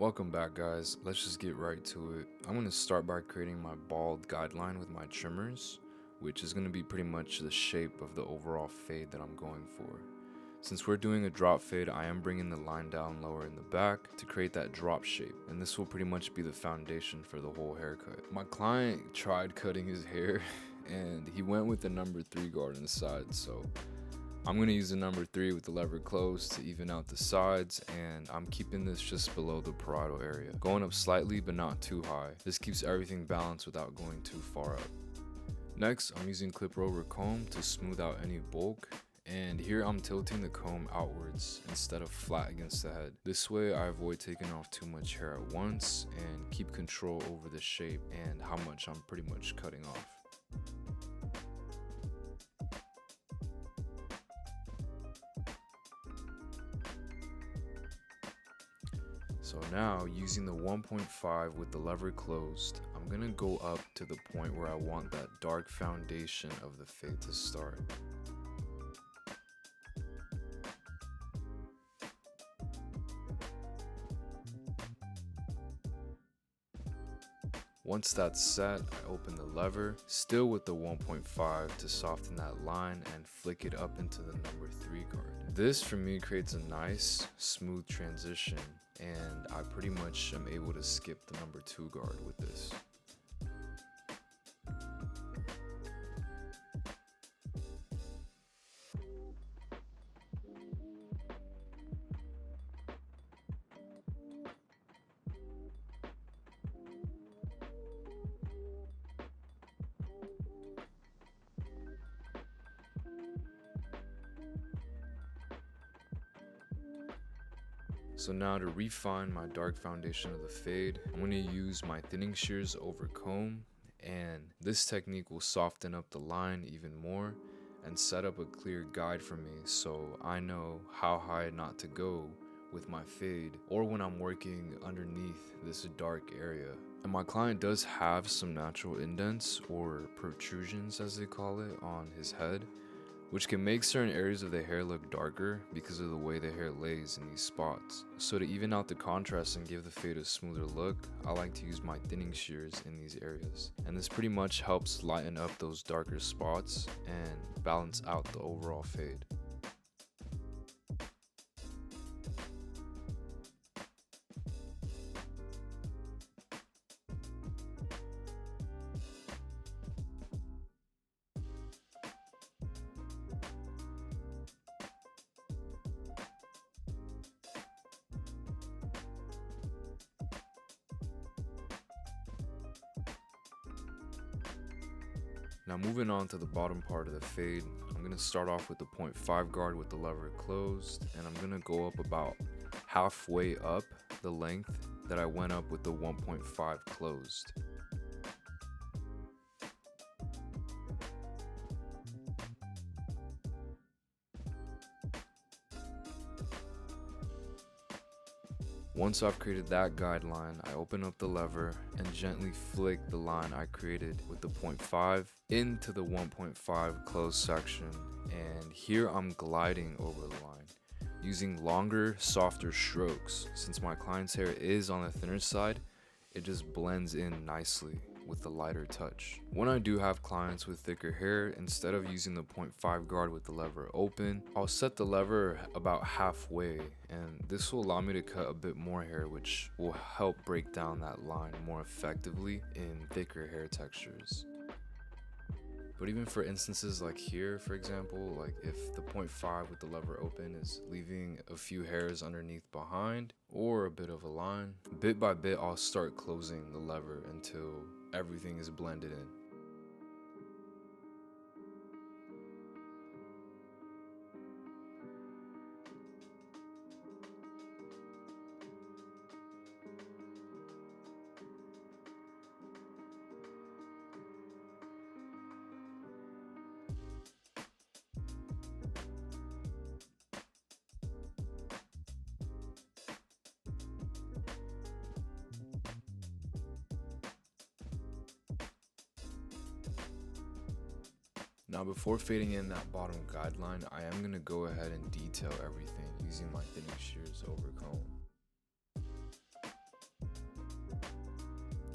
Welcome back, guys. Let's just get right to it. I'm going to start by creating my bald guideline with my trimmers, which is going to be pretty much the shape of the overall fade that I'm going for. Since we're doing a drop fade, I am bringing the line down lower in the back to create that drop shape, and this will pretty much be the foundation for the whole haircut. My client tried cutting his hair and he went with the number 3 guard on the side, so I'm going to use the number 3 with the lever closed to even out the sides, and I'm keeping this just below the parietal area, going up slightly but not too high. This keeps everything balanced without going too far up. Next, I'm using clip roller comb to smooth out any bulk, and here I'm tilting the comb outwards instead of flat against the head. This way I avoid taking off too much hair at once and keep control over the shape and how much I'm pretty much cutting off. So now, using the 1.5 with the lever closed, I'm gonna go up to the point where I want that dark foundation of the fade to start. Once that's set, I open the lever, still with the 1.5 to soften that line and flick it up into the number 3 guard. This for me creates a nice, smooth transition, and I pretty much am able to skip the number 2 guard with this. So now to refine my dark foundation of the fade, I'm going to use my thinning shears over comb, and this technique will soften up the line even more and set up a clear guide for me so I know how high not to go with my fade or when I'm working underneath this dark area. And my client does have some natural indents or protrusions as they call it on his head, which can make certain areas of the hair look darker because of the way the hair lays in these spots. So to even out the contrast and give the fade a smoother look, I like to use my thinning shears in these areas. And this pretty much helps lighten up those darker spots and balance out the overall fade. Now moving on to the bottom part of the fade, I'm going to start off with the 0.5 guard with the lever closed, and I'm going to go up about halfway up the length that I went up with the 1.5 closed. Once I've created that guideline, I open up the lever and gently flick the line I created with the 0.5 into the 1.5 closed section, and here I'm gliding over the line using longer, softer strokes. Since my client's hair is on the thinner side, it just blends in nicely with the lighter touch. When I do have clients with thicker hair, instead of using the 0.5 guard with the lever open, I'll set the lever about halfway, and this will allow me to cut a bit more hair, which will help break down that line more effectively in thicker hair textures. But even for instances like here, for example, like if the 0.5 with the lever open is leaving a few hairs underneath behind or a bit of a line, bit by bit I'll start closing the lever until everything is blended in. Now before fading in that bottom guideline, I am going to go ahead and detail everything using my thinning shears over comb.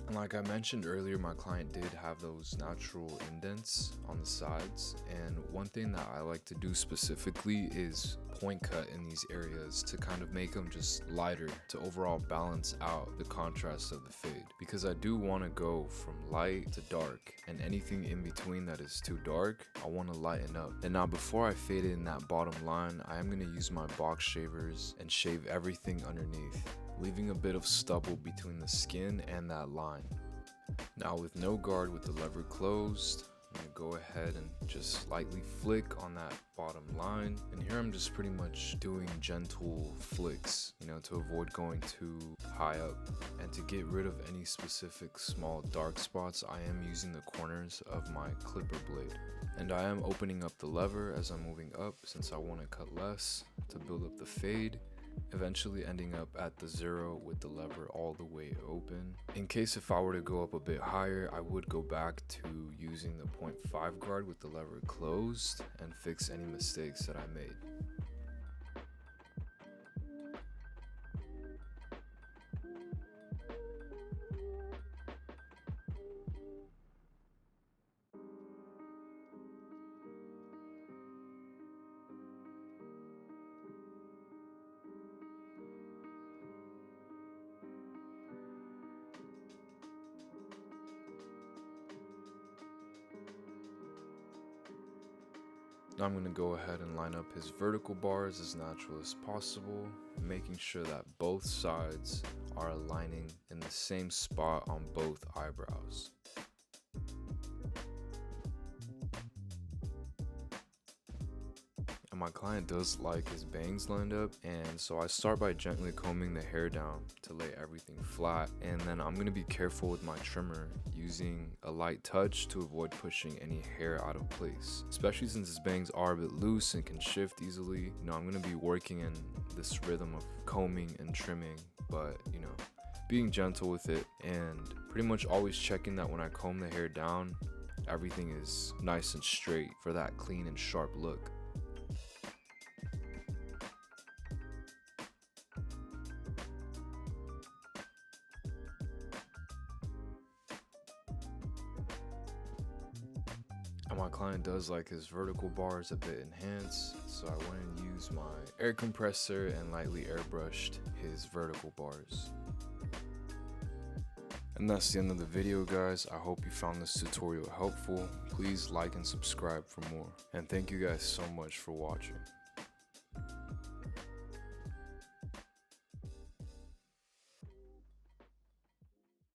And like I mentioned earlier, my client did have those natural indents on the sides, and one thing that I like to do specifically is point cut in these areas to kind of make them just lighter to overall balance out the contrast of the fade, because I do want to go from light to dark, and anything in between that is too dark I want to lighten up. And now before I fade in that bottom line, I am going to use my box shavers and shave everything underneath, leaving a bit of stubble between the skin and that line. Now with no guard with the lever closed, I'm going to go ahead and just lightly flick on that bottom line. And here I'm just pretty much doing gentle flicks, to avoid going too high up. And to get rid of any specific small dark spots, I am using the corners of my clipper blade. And I am opening up the lever as I'm moving up, since I want to cut less to build up the fade, eventually ending up at the 0 with the lever all the way open. In case if I were to go up a bit higher, I would go back to using the 0.5 guard with the lever closed and fix any mistakes that I made. Now I'm going to go ahead and line up his vertical bars as natural as possible, making sure that both sides are aligning in the same spot on both eyebrows. And my client does like his bangs lined up, and so I start by gently combing the hair down to lay everything flat, and then I'm going to be careful with my trimmer, using a light touch to avoid pushing any hair out of place, especially since his bangs are a bit loose and can shift easily. I'm going to be working in this rhythm of combing and trimming, but being gentle with it, and pretty much always checking that when I comb the hair down, everything is nice and straight for that clean and sharp look. And my client does like his vertical bars a bit enhanced, so I went and used my air compressor and lightly airbrushed his vertical bars. And that's the end of the video, guys. I hope you found this tutorial helpful. Please like and subscribe for more. And thank you guys so much for watching.